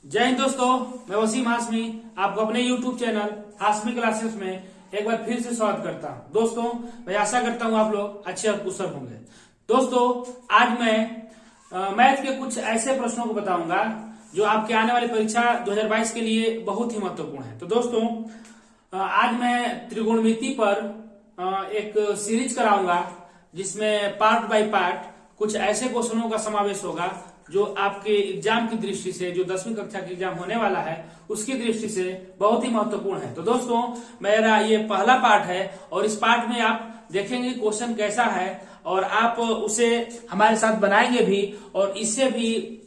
जय हिंद दोस्तों, मैं वसीम हाशमी आपको अपने YouTube चैनल हाशमी क्लासेस में एक बार फिर से स्वागत करता हूं। दोस्तों, मैं आशा करता हूं आप लोग अच्छे और कुशल होंगे। दोस्तों, आज मैं मैथ के कुछ ऐसे प्रश्नों को बताऊंगा जो आपके आने वाली परीक्षा 2022 के लिए बहुत ही महत्वपूर्ण है। तो दोस्तों, आज मैं त्रिकोणमिति पर एक सीरीज कराऊंगा जिसमें पार्ट बाय पार्ट कुछ ऐसे क्वेश्चनों का समावेश होगा जो आपके एग्जाम की दृष्टि से, जो 10वीं कक्षा की एग्जाम होने वाला है उसकी दृष्टि से बहुत ही महत्वपूर्ण है। तो दोस्तों, मेरा ये पहला पार्ट है और इस पार्ट में आप देखेंगे क्वेश्चन कैसा है और आप उसे हमारे साथ बनाएंगे भी और इससे भी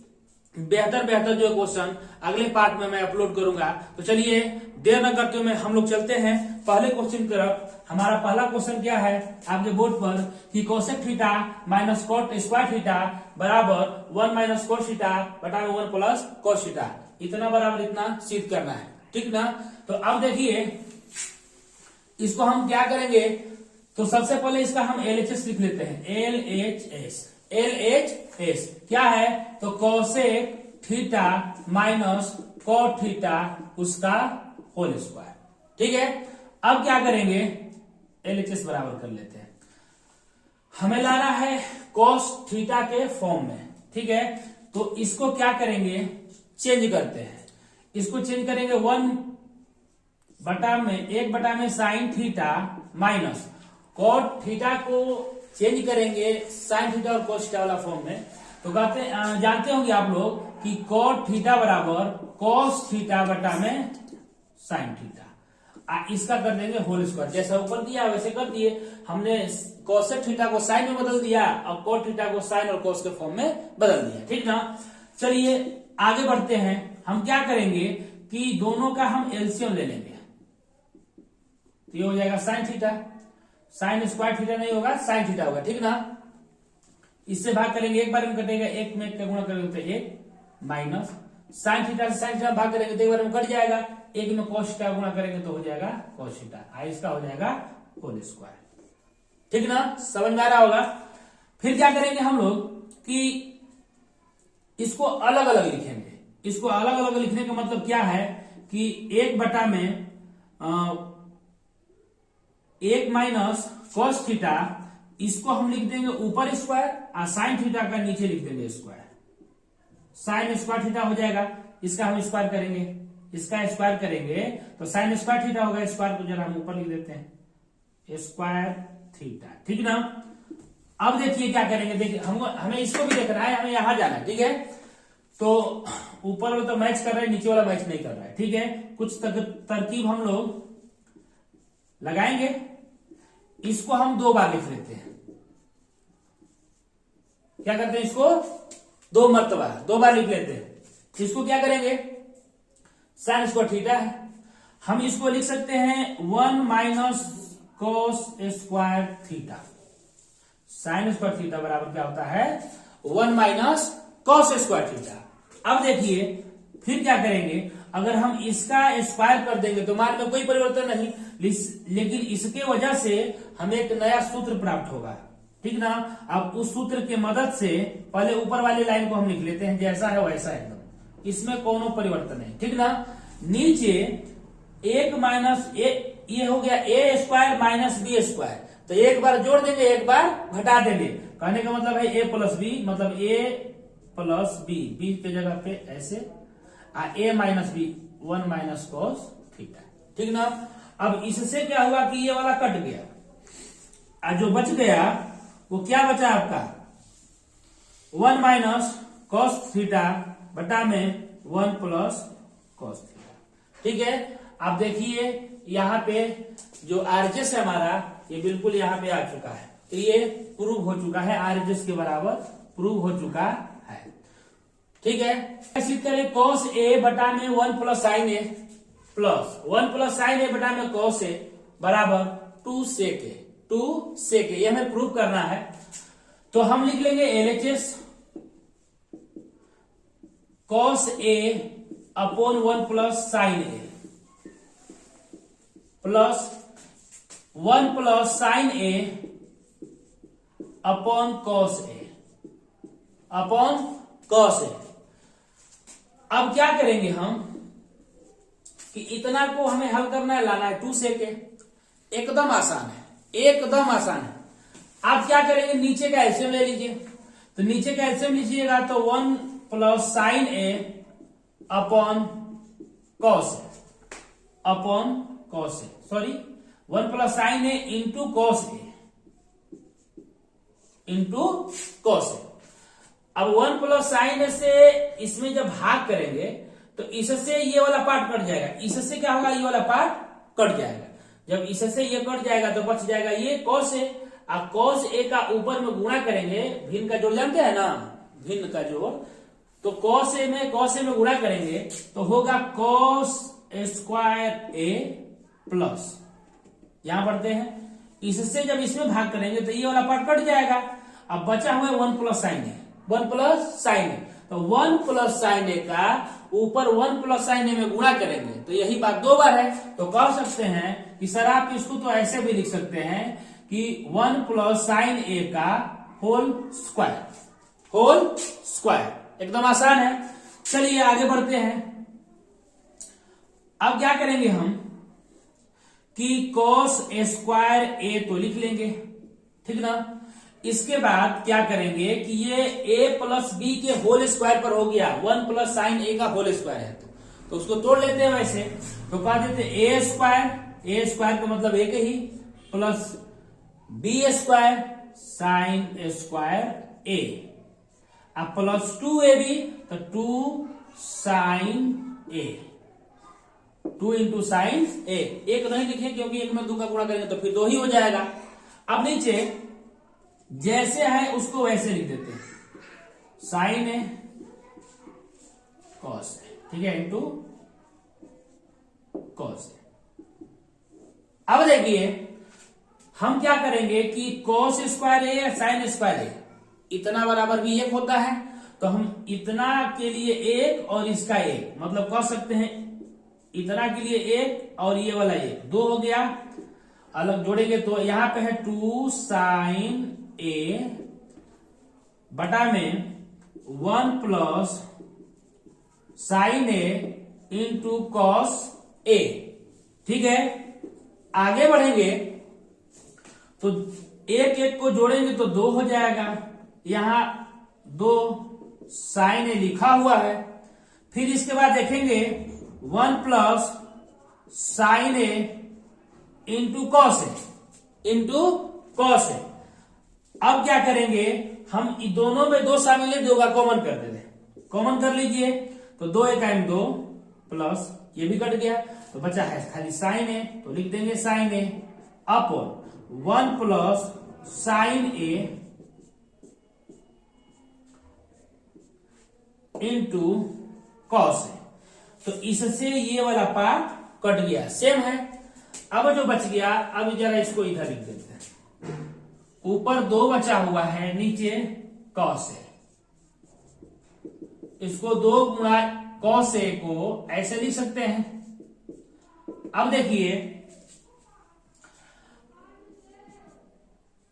बेहतर जो क्वेश्चन अगले पार्ट में मैं अपलोड करूंगा। तो चलिए देर न करते हुए हम लोग चलते हैं पहले क्वेश्चन की तरफ। हमारा पहला क्वेश्चन क्या है आपके बोर्ड पर कि cosec theta minus cot square theta बराबर 1 माइनस कोस थीटा बटा 1 प्लस कोस थीटा, इतना बराबर इतना सिद्ध करना है, ठीक ना। तो अब देखिए इसको हम क्या करेंगे। तो सबसे पहले इसका हम LHS लिख लेते हैं। LHS क्या है तो cosec theta minus cot theta उसका होल स्क्वायर, ठीक है। अब क्या करेंगे, LHS बराबर कर लेते हैं। हमें लाना है कोस थीटा के फॉर्म में, ठीक है। तो इसको क्या करेंगे, चेंज करते हैं। इसको चेंज करेंगे 1 बटा में sine theta minus cot theta को चेंज करेंगे साइन थीटा और कोस थीटा वाला फॉर्म में। तो जानते होंगे आप लोग कि कोट थीटा बराबर कोस थीटा बटा में साइन थीटा। इसका कर देंगे होल स्क्वायर, जैसा ऊपर दिया वैसे कर दिए। हमने कोसेक थीटा को साइन में बदल दिया और कोट थीटा को साइन और कोस के फॉर्म में बदल दिया, ठीक ना। चलिए आगे बढ़ते हैं। हम क्या करेंगे कि दोनों का हम एलसीएम ले लेंगे। तो ये हो जाएगा sine theta, sine square theta नहीं होगा, साइन थीटा होगा, ठीक ना। इससे भाग करेंगे, एक बार में कटेगा, एक में एक का गुणा करेंगे तो एक माइनस साइन थीटा से साइन थीटा भाग करेंगे तो एक बार में कट जाएगा, एक में कोस थीटा गुणा करेंगे तो हो जाएगा कोस थीटा, इसका हो जाएगा होल स्क्वायर, ठीक ना। समझ में आ रहा होगा। फिर क्या करेंगे हम लोग कि इसको अलग अलग लिखेंगे। इसको अलग अलग लिखने का मतलब क्या है कि 1 बटा में 1 माइनस कोस थीटा, इसको हम लिख देंगे ऊपर स्क्वायर और साइन थीटा का नीचे लिख देंगे स्क्वायर। साइन स्क्वायर थीटा हो जाएगा, इसका हम स्क्वायर करेंगे, इसका स्क्वायर करेंगे तो साइन स्क्वायर थीटा होगा। स्क्वायर को जरा हम ऊपर लिख देते हैं स्क्वायर थीटा, ठीक ना। अब देखिए क्या करेंगे, देखिए हमें इसको भी देखना है, हमें यहां जाना है, ठीक है। तो ऊपर वाला तो मैच कर रहा है, नीचे वाला मैच नहीं कर रहा है, ठीक है। कुछ तरकीब हम लोग लगाएंगे। इसको हम 2 बार लिख लेते हैं। क्या करते हैं, इसको 2 मरतबा 2 बार लिख लेते हैं। इसको क्या करेंगे, साइन स्क्वायर थीटा है, हम इसको लिख सकते हैं 1 minus cos square theta. Sine square theta बराबर क्या होता है 1 माइनस कोस स्क्वायर थीटा। अब देखिए फिर क्या करेंगे, अगर हम इसका स्क्वायर कर देंगे तो मान में कोई परिवर्तन नहीं, लेकिन इसके वजह से हमें एक नया सूत्र प्राप्त होगा, ठीक ना। अब उस सूत्र की मदद से पहले ऊपर वाली लाइन को हम लिख लेते हैं, जैसा है वैसा एकदम, इसमें कोनो परिवर्तन नहीं, ठीक ना। नीचे 1 माइनस ये हो गया ए स्क्वायर माइनस बी स्क्वायर, तो एक बार जोड़ देंगे एक बार घटा देंगे। कहने का मतलब है a प्लस बी, मतलब a प्लस बी के जगह पे ऐसे a minus B 1 minus cos theta, ठीक ना। अब इससे क्या हुआ कि ये वाला कट गया और जो बच गया वो क्या बचा आपका 1 माइनस कोस थीटा बटा में 1 प्लस कोस थीटा, ठीक है। आप देखिए यहाँ पे जो RHS है हमारा, ये बिल्कुल यहाँ पे आ चुका है, तो ये प्रूव हो चुका है, RHS के बराबर प्रूव हो चुका है, ठीक है। सिद्ध करें कोस ए बटा में 1 प्लस साइन ए प्लस 1 प्लस साइन ए बटा में कोस ए बराबर 2 सेक ए, ये हमें प्रूव करना है। तो हम लिख लेंगे LHS cos A upon 1 plus sign A plus 1 plus sign A upon cos a. अब क्या करेंगे हम कि इतना को हमें हल करना है, लाना है 2 sec a। एकदम आसान है, एकदम आसान है। आप क्या करेंगे, नीचे का एलसीएम ले लीजिए। तो नीचे का एलसीएम लीजिएगा तो 1 plus sign A upon cos A, sorry 1 plus sign A into cos a. अब 1 प्लस साइन ए से इसमें जब भाग करेंगे तो इससे ये वाला पार्ट कट जाएगा, इससे क्या होगा, ये वाला पार्ट कट जाएगा। जब इससे ये कट जाएगा तो बच जाएगा ये कॉस ए। अब कॉस ए का ऊपर में गुणा करेंगे, भिन्न का जोड़ जानते हैं ना, भिन्न का जोड़। तो कॉस ए में गुणा करेंगे तो होगा कॉस स्क्वायर ए प्लस, यहां पढ़ते हैं, इससे जब इसमें भाग करेंगे तो ये वाला पार्ट कट जाएगा। अब बचा हुआ 1 प्लस साइन ए, 1 प्लस साइन ए। तो 1 प्लस साइन ए का ऊपर 1 प्लस साइन ए में गुणा करेंगे तो यही बात 2 बार है। तो कह सकते हैं कि सर आप इसको तो ऐसे भी लिख सकते हैं कि 1 प्लस साइन ए का होल स्क्वायर। एकदम आसान है। चलिए आगे बढ़ते हैं। अब क्या करेंगे हम कि कॉस स्क्वायर ए तो लिख लेंगे, ठीक ना। इसके बाद क्या करेंगे कि ये a प्लस बी के होल स्क्वायर पर हो गया, 1 प्लस साइन ए का होल स्क्वायर है तो उसको तोड़ लेते हैं। वैसे तो कह देते ए स्क्वायर का मतलब एक ही, plus b square sine square a, अब प्लस 2ab तो 2 sine a, 2 into sine a. एक नहीं लिखे क्योंकि एक में 2 का गुणा करेंगे तो फिर 2 ही हो जाएगा। अब नीचे जैसे है उसको वैसे लिख देते हैं, साइन ए कॉस ए, ठीक है, इंटू कॉस ए। अब देखिए हम क्या करेंगे कि कॉस स्क्वायर ए या साइन स्क्वायर ए इतना बराबर भी 1 होता है, तो हम इतना के लिए 1 और इसका 1 मतलब कह सकते हैं इतना के लिए 1 और ये वाला 1 2 हो गया। अलग जोड़ेंगे तो यहां पे है 2 साइन ए बटा में 1 plus sign A into cos A, ठीक है। आगे बढ़ेंगे तो 1 1 को जोड़ेंगे तो 2 हो जाएगा, यहां 2 साइन ए लिखा हुआ है। फिर इसके बाद देखेंगे 1 plus sign A into cos a. अब क्या करेंगे हम, दोनों में 2 शामिल है, 2 का कॉमन कर देते हैं, कॉमन कर लीजिए तो 2 1 2 प्लस ये भी कट गया तो बचा है खाली साइन ए, तो लिख देंगे sign A upon 1 plus sign A into cos A. तो इससे ये वाला पार्ट कट गया, सेम है। अब जो बच गया, अब जरा इसको इधर लिख देते हैं, ऊपर 2 बचा हुआ है, नीचे कॉस ए। इसको 2 गुणा कॉस ए को ऐसे लिख सकते हैं। अब देखिए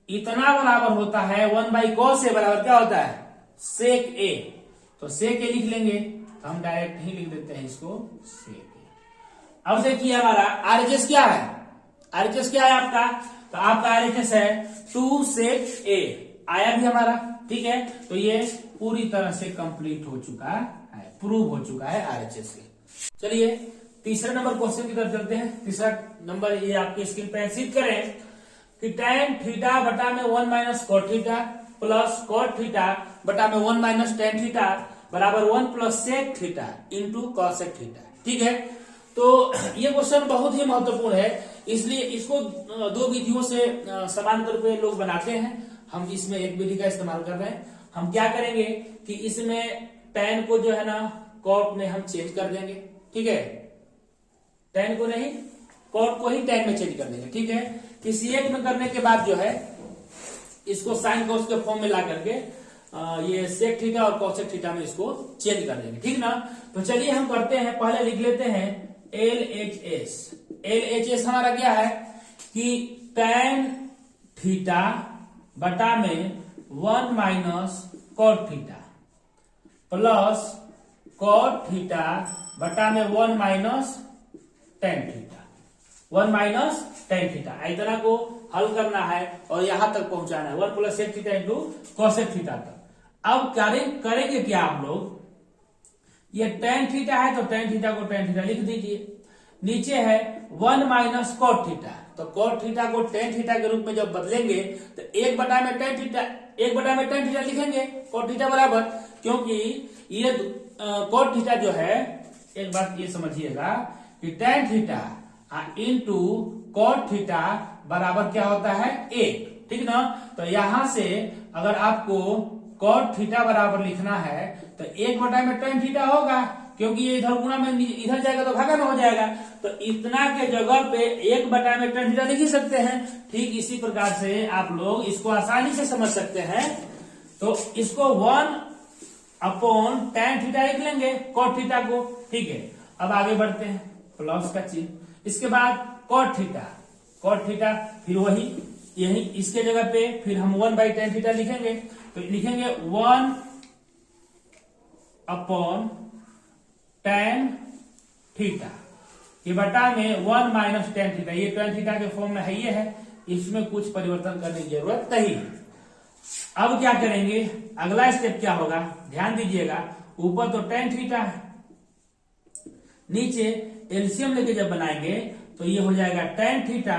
इतना बराबर होता है 1 बाई कॉस ए बराबर क्या होता है, सेक ए। तो सेक ए लिख लेंगे, तो हम डायरेक्ट ही लिख देते हैं इसको सेक ए। अब देखिए हमारा आरएचएस क्या है, आरएचएस क्या है आपका, तो आपका आरएचएस है 2 सेक ए, आया भी हमारा, ठीक है। तो ये पूरी तरह से कंप्लीट हो चुका है, प्रूव हो चुका है आरएचएस के। चलिए तीसरे नंबर क्वेश्चन की तरफ चलते हैं। तीसरा नंबर ये आपके स्क्रीन पे सिद्ध करें कि tan थीटा बटा में 1 minus cot theta plus cot theta बटा में 1 माइनस tan थीटा बराबर 1 plus sec theta into cosec theta, ठीक है। तो ये क्वेश्चन बहुत ही महत्वपूर्ण है, इसलिए इसको 2 विधियों से समान तौर पे लोग बनाते हैं। हम इसमें एक विधि का इस्तेमाल कर रहे हैं। हम क्या करेंगे कि इसमें tan को जो है ना कॉट में हम चेंज कर देंगे, ठीक है। tan को नहीं, कॉट को ही tan में चेंज कर देंगे, ठीक है। किसी एक में करने के बाद जो है इसको साइन कॉस के फॉर्म में ला करके ये सेक थीटा और कॉसेक थीटा में इसको चेंज कर देंगे, ठीक ना। तो चलिए हम करते हैं, पहले लिख लेते हैं LHS। LHS हमारा क्या है कि tan थीटा बटा में 1 minus cot theta plus cot theta बटा में 1 minus tan theta, 1 minus tan theta. इतना को हल करना है और यहां तक पहुंचाना है 1 plus sec theta into cosec theta तक। अब करेंगे क्या आप लोग, ये टेन थीटा है तो टेन थीटा को टेन थीटा लिख दीजिए, नीचे है 1 माइनस कॉट थीटा, तो कॉट थीटा को टेन थीटा के रूप में जब बदलेंगे तो 1 बटा में टेन थीटा लिखेंगे कॉट थीटा बराबर, क्योंकि ये कॉट थीटा जो है, एक बात ये समझिएगा कि tan theta into cot theta बराबर क्या होता है 1, ठीक ना। तो यहां से अगर आपको कॉट थीटा बराबर लिखना है तो 1 बटा में टेन थीटा होगा, क्योंकि ये इधर गुणा में इधर जाएगा तो भागा में हो जाएगा, तो इतना के जगह पे 1 बटा में टेन थीटा लिख ही सकते हैं। ठीक इसी प्रकार से आप लोग इसको आसानी से समझ सकते हैं, तो इसको 1 अपॉन टेन थीटा लिख लेंगे कॉट थीटा को, ठीक है। अब आगे बढ़ते हैं, प्लस का चिन्ह, इसके बाद कॉट थीटा फिर वही यही इसके जगह पे फिर हम 1 बाई टेन थीटा लिखेंगे, तो लिखेंगे 1 अपॉन टेन थीटा, ये बटा में 1 माइनस टेन थीटा, ये टेन थीटा के फॉर्म में है, ये है, इसमें कुछ परिवर्तन करने की जरूरत नहीं। अब क्या करेंगे, अगला स्टेप क्या होगा, ध्यान दीजिएगा, ऊपर तो टेन थीटा है, नीचे एलसीएम लेके जब बनाएंगे तो ये हो जाएगा टेन थीटा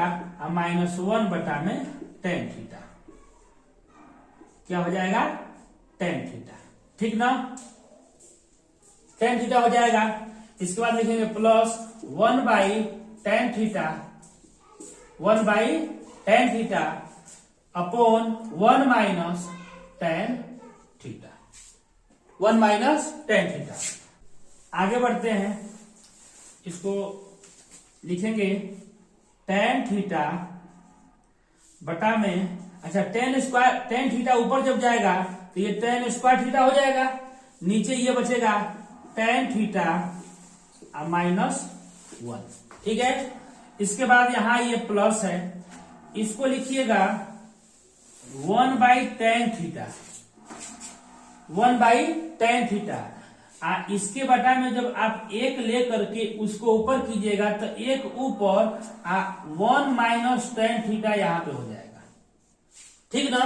माइनस 1 बटा में टेन थीटा, क्या हो जाएगा टेन थीटा, ठीक ना, टेन थीटा हो जाएगा। इसके बाद लिखेंगे plus 1 by ten theta, 1 by tan theta upon 1 minus tan theta, 1 minus tan theta. आगे बढ़ते हैं, इसको लिखेंगे टेन थीटा बटा में, अच्छा टेन थीटा ऊपर जब जाएगा तो ये टेन स्क्वायर थीटा हो जाएगा, नीचे ये बचेगा टेन थीटा माइनस 1, ठीक है। इसके बाद यहां ये प्लस है, इसको लिखिएगा 1 by ten theta, 1 by tan theta, इसके बटा में जब आप एक ले करके उसको ऊपर कीजिएगा तो एक ऊपर 1 माइनस टेन थीटा यहां पे हो जाएगा, ठीक ना,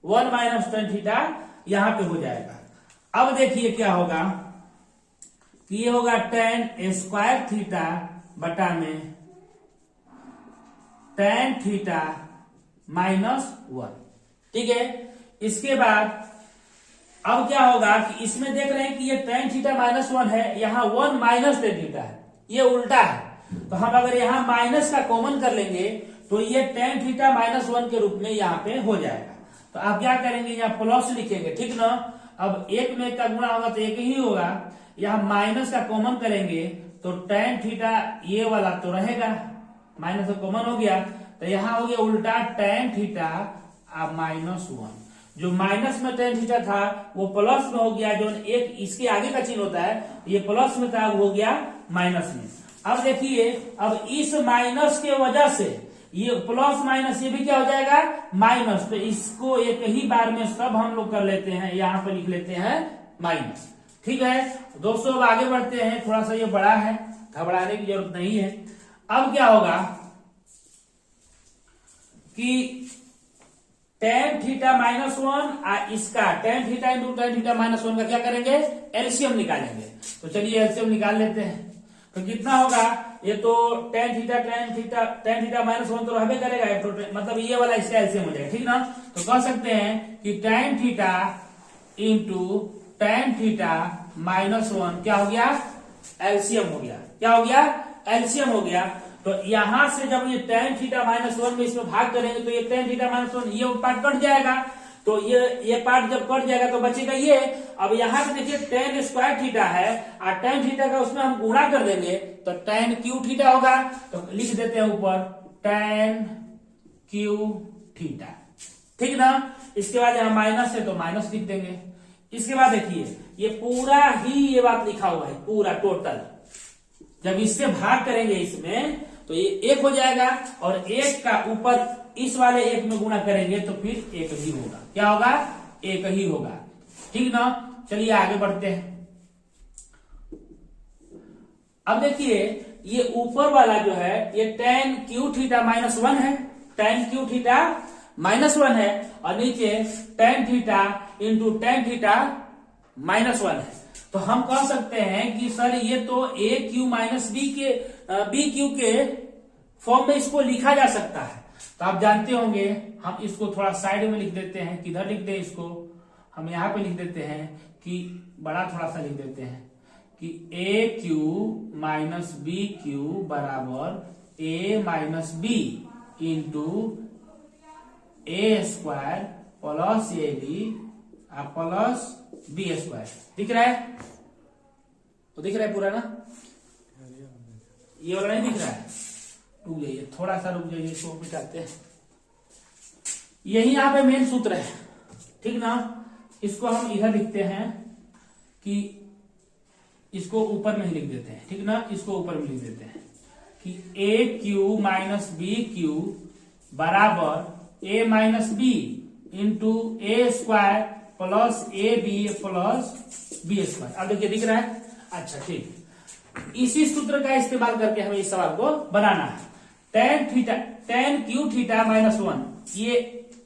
1 माइनस टेन थीटा यहां पे हो जाएगा। अब देखिए क्या होगा कि ये होगा टेन स्क्वायर थीटा बटा में टेन थीटा माइनस 1, ठीक है। इसके बाद अब क्या होगा कि इसमें देख रहे हैं कि ये टेन थीटा माइनस 1 है, यहाँ 1 माइनस टेन थीटा है, ये उल्टा है, तो हम अगर यहाँ माइनस का कॉमन कर लेंगे तो ये टेन थीटा माइनस 1 के रूप में यहाँ पे हो जाएगा। तो आप क्या करेंगे, यहाँ प्लस लिखेंगे, ठीक ना। अब एक में एक का गुणा होगा तो एक ही होगा, यहाँ माइनस का कॉमन करेंगे तो टेन थीटा ये वाला तो रहेगा, माइनस का कॉमन हो गया, तो यहाँ हो गया उल्टा टेन थीटा माइनस 1, जो माइनस में टेन थीटा था वो प्लस में हो गया, जो एक इसके आगे का चिन्ह होता है ये प्लस में था वो हो गया माइनस में। अब देखिए, अब इस माइनस के वजह से ये प्लस माइनस ये भी क्या हो जाएगा माइनस, तो इसको एक ही बार में सब हम लोग कर लेते हैं, यहाँ पे लिख लेते हैं माइनस, ठीक है दोस्तों। अब आगे बढ़ते हैं, थोड़ा सा ये बड़ा है, घबराने की जरूरत नहीं है। अब क्या होगा कि टेन थीटा माइनस 1 इसका ten theta into tan theta minus 1 का क्या करेंगे, एलसीएम निकालेंगे। तो चलिए एलसीएम निकाल लेते हैं, तो कितना होगा, ये तो टेन थीटा माइनस 1 तो रहबे करेगा, तो मतलब ये वाला इसका एलसीएम हो जाएगा, ठीक ना। तो कह सकते हैं कि tan theta into tan theta minus 1 क्या हो गया, एलसीएम हो गया, क्या हो गया, एलसीएम हो गया। तो यहां से जब ये टेन थीटा माइनस 1 में इसमें भाग करेंगे तो ये टेन थीटा माइनस 1 ये पार्ट कट जाएगा, तो ये पार्ट जब कट जाएगा तो बचेगा ये। अब यहाँ पे देखिए टेन स्क्वायर थीटा है और टेन थीटा का उसमें हम गुणा कर देंगे तो टेन क्यू थीटा होगा, तो लिख देते हैं ऊपर टेन क्यू थीटा, ठीक ना। इसके बाद यहाँ माइनस है तो माइनस लिख देंगे। इसके बाद देखिए ये पूरा ही ये बात लिखा हुआ है, पूरा टोटल जब इससे भाग करेंगे इसमें तो ये एक हो जाएगा, और एक का ऊपर इस वाले एक में गुणा करेंगे तो फिर एक ही होगा, क्या होगा, एक ही होगा, ठीक ना। चलिए आगे बढ़ते हैं। अब देखिए ये ऊपर वाला जो है ये tan क्यू थीटा -1 है, tan क्यू थीटा -1 है, और नीचे tan theta into tan theta -1 है। तो हम कह सकते हैं कि सर ये तो ए क्यू माइनस बी क्यू के फॉर्म में इसको लिखा जा सकता है। तो आप जानते होंगे, हम इसको थोड़ा साइड में लिख देते हैं, किधर लिख दे इसको, हम यहां पे लिख देते हैं कि बड़ा थोड़ा सा लिख देते हैं कि a q minus b q बराबर a minus b into a square plus A b plus b square. दिख रहा है? तो दिख रहा है पूरा ना? ये वाला नहीं दिख रहा है? रुक जाइए, थोड़ा सा रुक जाइए, इसको मिटाते हैं। यही यहाँ पे मेन सूत्र है, ठीक ना? इसको हम इधर लिखते हैं कि इसको ऊपर में ही लिख देते हैं, ठीक ना? इसको ऊपर में लिख देते हैं कि a q minus b q बराबर a minus b into a square plus A b plus b square. अब देखिए दिख रहा है? अच्छा ठीक, इसी सूत्र का इस्तेमाल करके हमें इस सवाल को बनाना है। tan क्यू थीटा -1, ये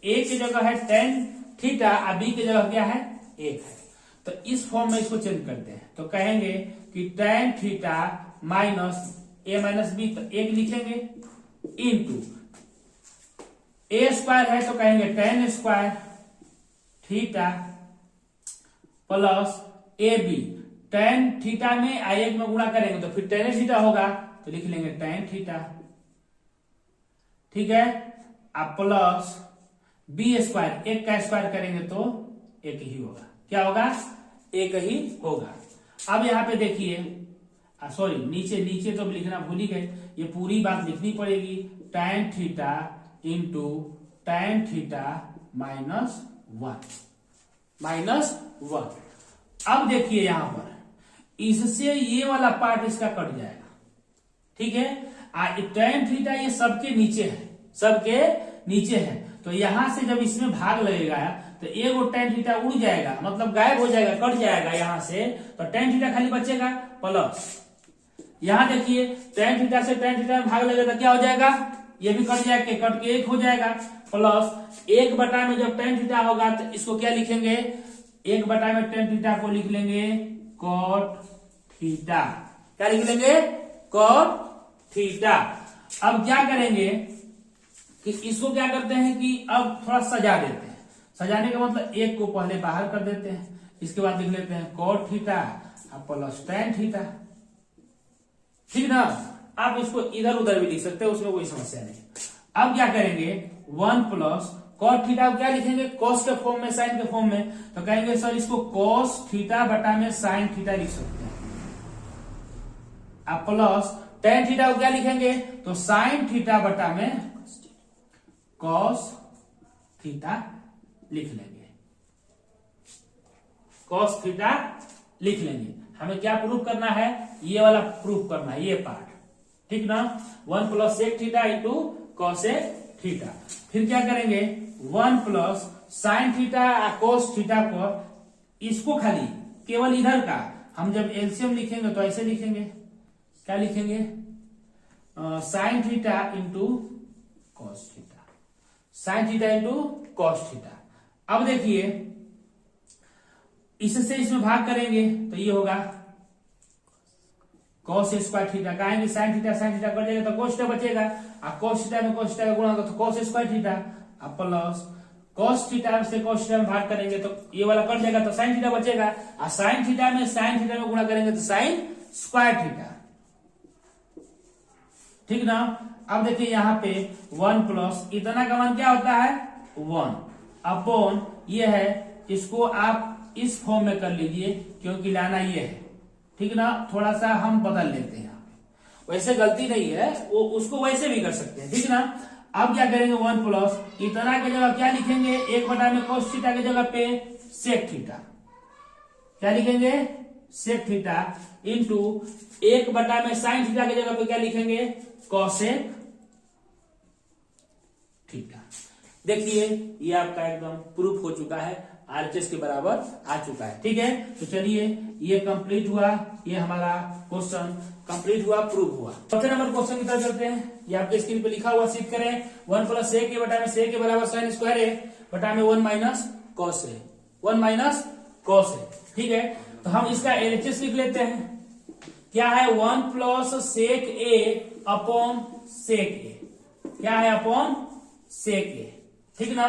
ए की जगह है tan थीटा और बी की जगह क्या है? 1 है। तो इस फॉर्म में इसको चेंज करते हैं, तो कहेंगे कि tan थीटा माइनस ए माइनस बी, तो 1 लिखेंगे, इंटू ए स्क्वायर है तो कहेंगे tan स्क्वायर थीटा प्लस ए बी, tan थीटा में i1 में गुणा करेंगे तो फिर tan थीटा होगा, तो लिख लेंगे tan थीटा, ठीक है। अब प्लस बी स्क्वायर, 1 का स्क्वायर करेंगे तो 1 ही होगा। क्या होगा? 1 ही होगा। अब यहां पे देखिए, सॉरी नीचे तो लिखना भूल ही गए, ये पूरी बात लिखनी पड़ेगी। tan theta into tan theta -1। अब देखिए यहां पर इससे ये वाला पार्ट इसका कट जाएगा, ठीक है। tan थीटा ये सबके नीचे है, तो यहां से जब इसमें भाग लगेगा तो एगो tan थीटा उड़ जाएगा, मतलब गायब हो जाएगा, कट जाएगा यहां से, तो tan थीटा खाली बचेगा प्लस। यहां देखिए tan थीटा से tan थीटा में भाग लगेगा तो क्या हो जाएगा? ये भी कट जाएगा, कट के 1 हो जाएगा, प्लस 1 बटा में जब tan थीटा होगा तो इसको क्या लिखेंगे? 1 बटा में tan थीटा को लिख लेंगे cot थीटा। क्या लिख लेंगे? cot theta. अब क्या करेंगे कि इसको क्या करते हैं कि अब थोड़ा सजा देते हैं। सजाने का मतलब 1 को पहले बाहर कर देते हैं, इसके बाद लिख लेते हैं cot theta plus tan theta, ठीक ना? आप इसको इधर उधर भी लिख सकते हैं, उसमें कोई समस्या नहीं। अब क्या करेंगे? 1 प्लस cot थीटा क्या लिखेंगे? cos के फॉर्म में, sin के फॉर्म में, तो कहेंगे सर इसको cos थीटा बटा में sin थीटा लिख सकते हैं। अब प्लस tan थीटा को क्या लिखेंगे? तो sin थीटा बटा में cos थीटा लिख लेंगे, cos थीटा लिख लेंगे। हमें क्या प्रूफ करना है? ये वाला प्रूफ करना है, ये पार्ट, ठीक ना? 1 plus sec theta into cos theta. फिर क्या करेंगे? 1 plus sin theta cos theta को, इसको खाली केवल इधर का हम जब एलसीएम लिखेंगे तो ऐसे लिखेंगे, क्या लिखेंगे? sin theta into cos theta, sin theta into cos theta. अब देखिए इससे इसमें भाग करेंगे तो ये होगा cos स्क्वायर थीटा, कहेंगे sin थीटा कट जाएगा तो cos थीटा बचेगा, और cos थीटा में cos थीटा का गुणा होगा तो cos स्क्वायर थीटा, अब प्लस cos थीटा से cos थीटा में भाग करेंगे तो ये वाला कट जाएगा तो sin थीटा बचेगा, और sin थीटा में गुणा करेंगे तो sin स्क्वायर थीटा, ठीक ना? अब देखिए यहाँ पे 1 प्लस इतना का मान क्या होता है? 1 अपॉन ये है, इसको आप इस फॉर्म में कर लीजिए क्योंकि लाना ये है, ठीक ना? थोड़ा सा हम बदल लेते हैं, वैसे गलती नहीं है, वो उसको वैसे भी कर सकते हैं, ठीक ना? अब क्या करेंगे? 1 प्लस इतना की जगह क्या लिखेंगे? 1 बटा में cos थीटा की जगह पे sec थीटा, क्या लिखेंगे? sec थीटा इंटू 1 बटा में sin थीटा की जगह पे क्या लिखेंगे? cosec theta. देखिए ये आपका एकदम प्रूफ हो चुका है। RHS के बराबर आ चुका है। ठीक है, तो चलिए ये कंप्लीट हुआ, ये हमारा क्वेश्चन कंप्लीट हुआ, प्रूव हुआ। चौथे नंबर क्वेश्चन की तरफ चलते हैं। ये आपके स्क्रीन पे लिखा हुआ सीख करें, 1 प्लस सेक ए बटा में सेक ए बराबर साइन स्क्वायर ए बटा में 1 minus cos a, 1 minus cos A. ठीक है, तो हम इसका LHS लिख लेते हैं। क्या है, 1 प्लस सेक ए अपॉन सेक ए, क्या है अपॉन सेक ए। ठीक ना,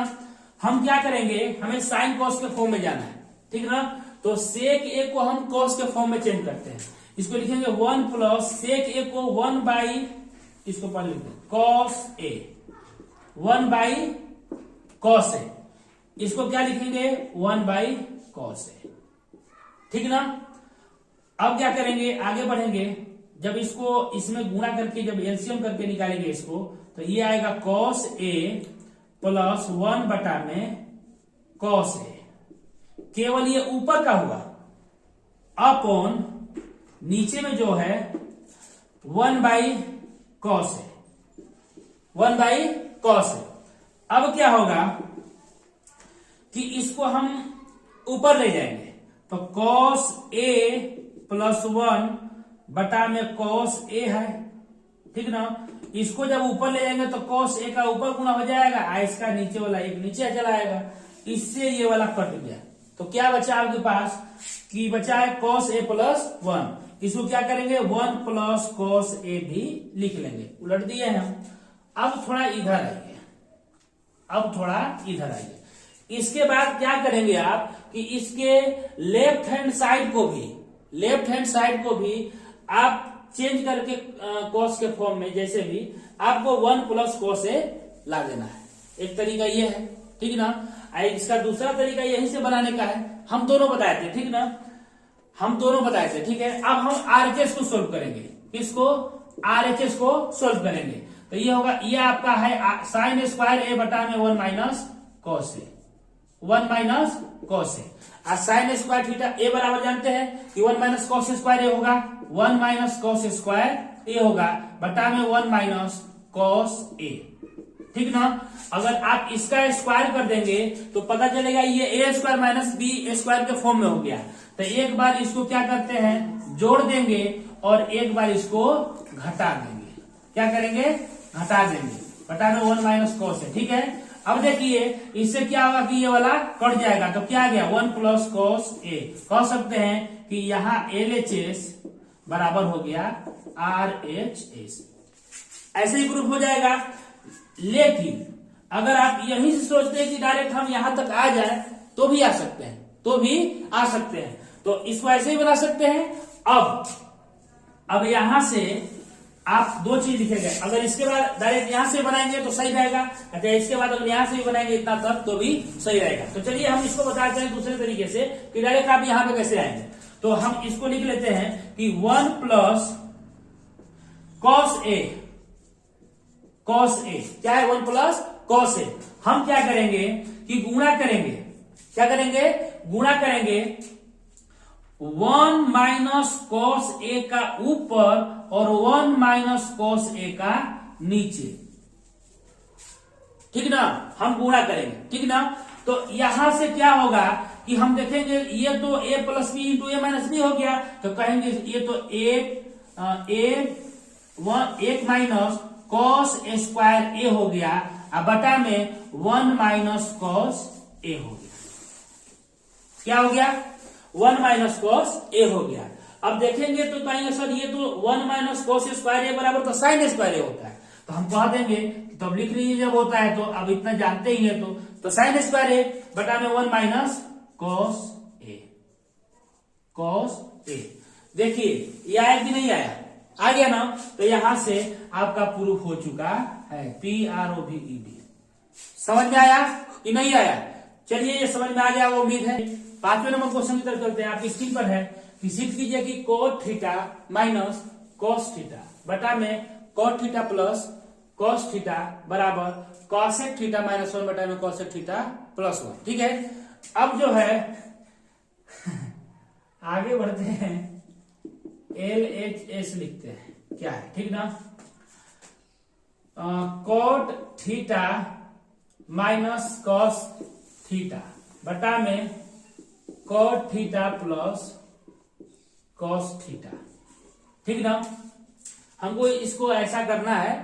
हम क्या करेंगे, हमें साइन कॉस के फॉर्म में जाना है। ठीक ना, तो सेक ए को हम कॉस के फॉर्म में चेंज करते हैं। इसको लिखेंगे 1 प्लस सेक ए को 1 बाई, इसको पढ़ लेते हैं कॉस ए, 1 बाई कॉस ए। इसको क्या लिखेंगे, 1 बाई कॉस ए। ठीक ना, अब क्या करेंगे, आगे बढ़ेंगे। जब इसको इसमें गुणा करके जब एलसीएम करके निकालेंगे इसको, तो ये आएगा कॉस ए प्लस 1 बटा में कॉस ए, केवल ये ऊपर का हुआ, अपॉन नीचे में जो है 1 by cos a, 1 by cos a. अब क्या होगा कि इसको हम ऊपर ले जाएंगे, तो कॉस ए प्लस 1 बटा में कॉस ए है। ठीक ना, इसको जब ऊपर ले जाएंगे तो कॉस ए का ऊपर गुना हो जाएगा, इसका नीचे वाला एक नीचे चला आएगा, इससे ये वाला कट गया। तो क्या बचा आपके पास, कि बचा है कॉस ए प्लस 1। इसको क्या करेंगे, 1 प्लस कॉस ए भी लिख लेंगे, उलट दिए हम। अब थोड़ा इधर आइए, अब थोड़ा इधर आइए। इसके बाद क्या करेंगे आप कि इसके लेफ्ट हैंड साइड को भी, लेफ्ट हैंड साइड को भी आप चेंज करके कॉस के फॉर्म में, जैसे भी आपको 1 प्लस कॉस ए ला देना है। एक तरीका ये है। ठीक ना, इसका दूसरा तरीका यहीं से बनाने का है। हम दोनों बताए थे, ठीक ना, हम दोनों बताए थे। ठीक है, अब हम RHS को सोल्व करेंगे। किसको, RHS को सोल्व करेंगे। तो ये होगा, ये आपका है साइन स्क्वायर ए बटा में 1 minus cos a, 1 minus cos A. और साइन स्क्वायर थीटा ए बराबर जानते हैं कि 1 माइनस कॉस स्क्वायर ए होगा, 1 माइनस कॉस स्क्वायर ए होगा बटा में 1 माइनस कॉस ए। ठीक ना, अगर आप इसका स्क्वायर कर देंगे तो पता चलेगा ये ए स्क्वायर माइनस बी स्क्वायर के फॉर्म में हो गया। तो एक बार इसको क्या करते हैं, जोड़ देंगे, और एक बार इसको घटा देंगे। क्या करेंगे, घटा देंगे, बटा में 1 माइनस कॉस है। ठीक है, अब देखिए इससे क्या होगा कि ये वाला कट जाएगा, तो क्या आ गया, 1 प्लस कॉस ए। कह सकते हैं कि यहाँ LHS बराबर हो गया RHS, ऐसे ही प्रूफ हो जाएगा। लेकिन अगर आप यहीं से सोचते हैं कि डायरेक्ट हम यहां तक आ जाए तो भी आ सकते हैं, तो भी आ सकते हैं। तो इसको ऐसे ही बना सकते हैं। अब यहां से आप दो चीज लिखेंगे, अगर इसके बाद डायरेक्ट यहां से बनाएंगे तो सही रहेगा, अच्छा इसके बाद अगर यहां से भी बनाएंगे इतना तक तो भी सही रहेगा। तो चलिए हम इसको बताते हैं दूसरे तरीके से कि डायरेक्ट आप यहां पे कैसे आएंगे। तो हम इसको लिख लेते हैं कि 1 plus cos A, cos A क्या है, 1 प्लस कॉस ए। हम क्या करेंगे कि गुणा करेंगे, क्या करेंगे, गुणा करेंगे 1 माइनस कॉस ए का ऊपर और 1 माइनस कॉस ए का नीचे। ठीक ना, हम गुणा करेंगे। ठीक ना, तो यहां से क्या होगा कि हम देखेंगे ये तो a plus B into A minus B हो गया, तो कहेंगे ये तो एक माइनस कॉस स्क्वायर ए हो गया, अब बटा में 1 माइनस कॉस ए हो गया। क्या हो गया, 1 माइनस कॉस ए हो गया। अब देखेंगे तो कहेंगे सर ये तो 1 माइनस कॉस स्क्वायर ए बराबर तो साइन स्क्वायर ए होता है, तो हम कह देंगे तब लिख लीजिए जब होता है तो, अब इतना जानते ही है तो साइन स्क्वायर ए बटा में 1 minus cos A, cos A. देखिए ये आया कि नहीं आया, आ गया ना। तो यहां से आपका प्रूफ हो चुका है, PROVED। समझ में आया कि नहीं आया, चलिए ये समझ में आ गया वो उम्मीद है। 5वें नंबर क्वेश्चन की तरफ चलते हैं। आपकी स्क्रीन पर है कि सिद्ध कीजिए कि cot theta minus cos theta बटा में cot theta plus cos theta बराबर कॉसेक थीटा माइनस 1 बटा में कॉसेक थीटा प्लस 1। ठीक है, अब जो है आगे बढ़ते हैं, LHS लिखते हैं, क्या है, ठीक ना, cot theta minus cos theta बटा में cot theta plus cos theta. ठीक ना, हमको इसको ऐसा करना है,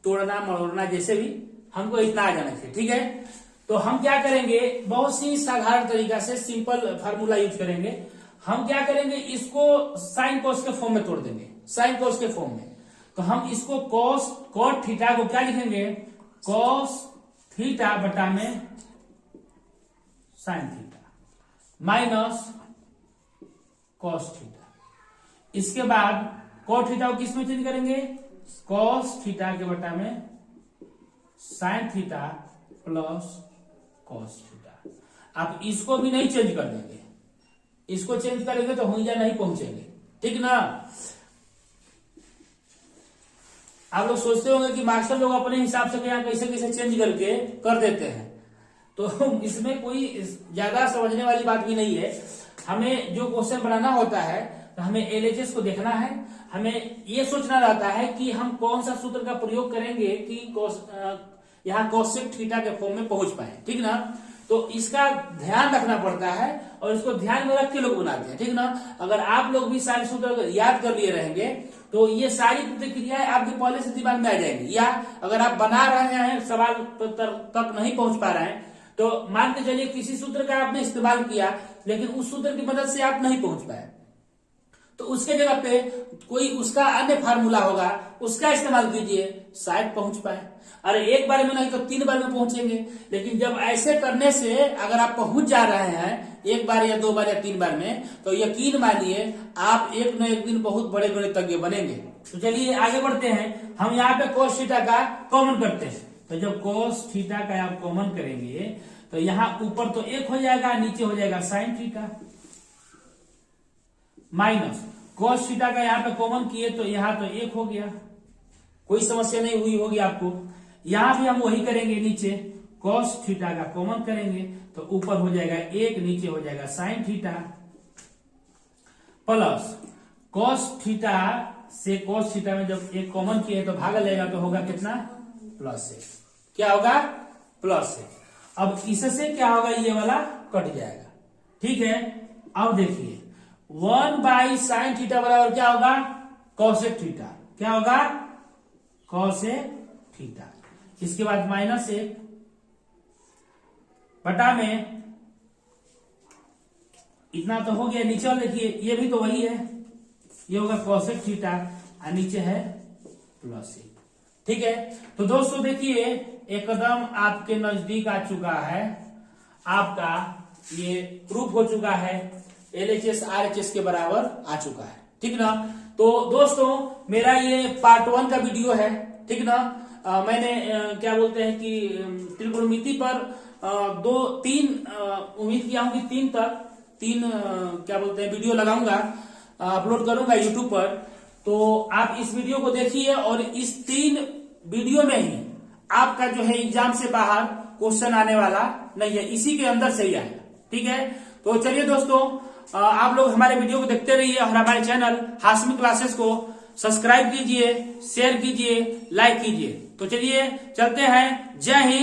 तोड़ना मरोड़ना जैसे भी, हमको इतना आ जाना चाहिए। ठीक है, तो हम क्या करेंगे, बहुत सी साधारण तरीका से सिंपल फार्मूला यूज करेंगे। हम क्या करेंगे, इसको साइन कॉस के फॉर्म में तोड़ देंगे, साइन कॉस के फॉर्म में। तो हम इसको कॉस कॉट थीटा को क्या लिखेंगे, कॉस थीटा बटा में sine theta minus cos theta. इसके बाद कॉट थीटा को किस में चेंज करेंगे, कॉस थीटा के बटा में sine theta plus cos theta. आप इसको भी नहीं चेंज कर देंगे, इसको चेंज करेंगे तो हुईजा नहीं पहुंचेंगे। ठीक ना, आप लोग सोचते होंगे कि मास्टर लोग अपने हिसाब से यहाँ कैसे कैसे चेंज करके कर देते हैं, तो इसमें कोई ज्यादा समझने वाली बात भी नहीं है। हमें जो क्वेश्चन बनाना होता है तो हमें एलएचएस को देखना है, हमें ये सोचना रहता है कि हम कौन सा सूत्र का प्रयोग करेंगे कि यहाँ कोसेक थीटा के फॉर्म में पहुंच पाए। ठीक ना, तो इसका ध्यान रखना पड़ता है और इसको ध्यान में रख के लोग बनाते हैं। ठीक ना, अगर आप लोग भी सारे सूत्र याद कर लिए रहेंगे तो ये सारी प्रतिक्रियाएं आपके पहले से दिमाग में आ जाएंगी। या अगर आप बना रहे हैं सवाल तक नहीं पहुंच पा रहे हैं, तो मान के चलिए किसी सूत्र का आपने इस्तेमाल किया लेकिन उस सूत्र की मदद से आप नहीं पहुंच पाए, तो उसके जगह पे कोई उसका अन्य फार्मूला होगा, उसका इस्तेमाल कीजिए, शायद पहुंच पाए। अरे एक बार में नहीं तो 3 बार में पहुंचेंगे। लेकिन जब ऐसे करने से अगर आप पहुंच जा रहे हैं 1 बार या 2 बार या 3 बार में, तो यकीन मानिए आप एक न एक दिन बहुत बड़े गणितज्ञ बनेंगे। तो चलिए आगे बढ़ते हैं। हम यहाँ पे cos थीटा का कॉमन करते हैं, तो जब cos थीटा का आप कॉमन करेंगे तो यहाँ ऊपर तो 1 हो जाएगा, नीचे हो जाएगा sin theta minus cos theta का यहाँ पे कॉमन किए तो यहाँ तो 1 हो गया, कोई समस्या नहीं हुई होगी आपको। यहाँ भी हम वही करेंगे, नीचे cos थीटा का कॉमन करेंगे तो ऊपर हो जाएगा 1, नीचे हो जाएगा sin theta plus cos theta से cos थीटा में जब 1 कॉमन किए तो भागा लेगा तो होगा कितना, +1। क्या होगा, +1। अब इससे क्या होगा, ये वाला कट जाएगा। ठीक है, अब देखिए 1/sin थीटा बराबर क्या होगा, cosec थीटा। क्या होगा, cosec थीटा। इसके बाद -1 बटा में इतना तो हो गया, नीचे वाला देखिए ये भी तो वही है, ये होगा cosec थीटा और नीचे है +1। ठीक है, तो दोस्तों देखिए एकदम आपके नजदीक आ चुका है, आपका ये प्रूफ हो चुका है, LHS RHS के बराबर आ चुका है। ठीक ना, तो दोस्तों मेरा ये पार्ट 1 का वीडियो है। ठीक ना, मैंने क्या बोलते हैं कि त्रिकोणमिति पर 2-3 उम्मीद किया हूं कि 3 क्या बोलते हैं वीडियो लगाऊंगा, अपलोड करूंगा यूट्यूब पर। तो आप इस वीडियो को देखिए और इस 3 वीडियो में ही आपका जो है एग्जाम से बाहर क्वेश्चन आने वाला नहीं है, इसी के अंदर से ही आएगा। ठीक है, तो चलिए दोस्तों आप लोग हमारे वीडियो को देखते रहिए और हमारे चैनल हाशमी क्लासेस को सब्सक्राइब कीजिए, शेयर कीजिए, लाइक कीजिए। तो चलिए चलते हैं, जय हिंद।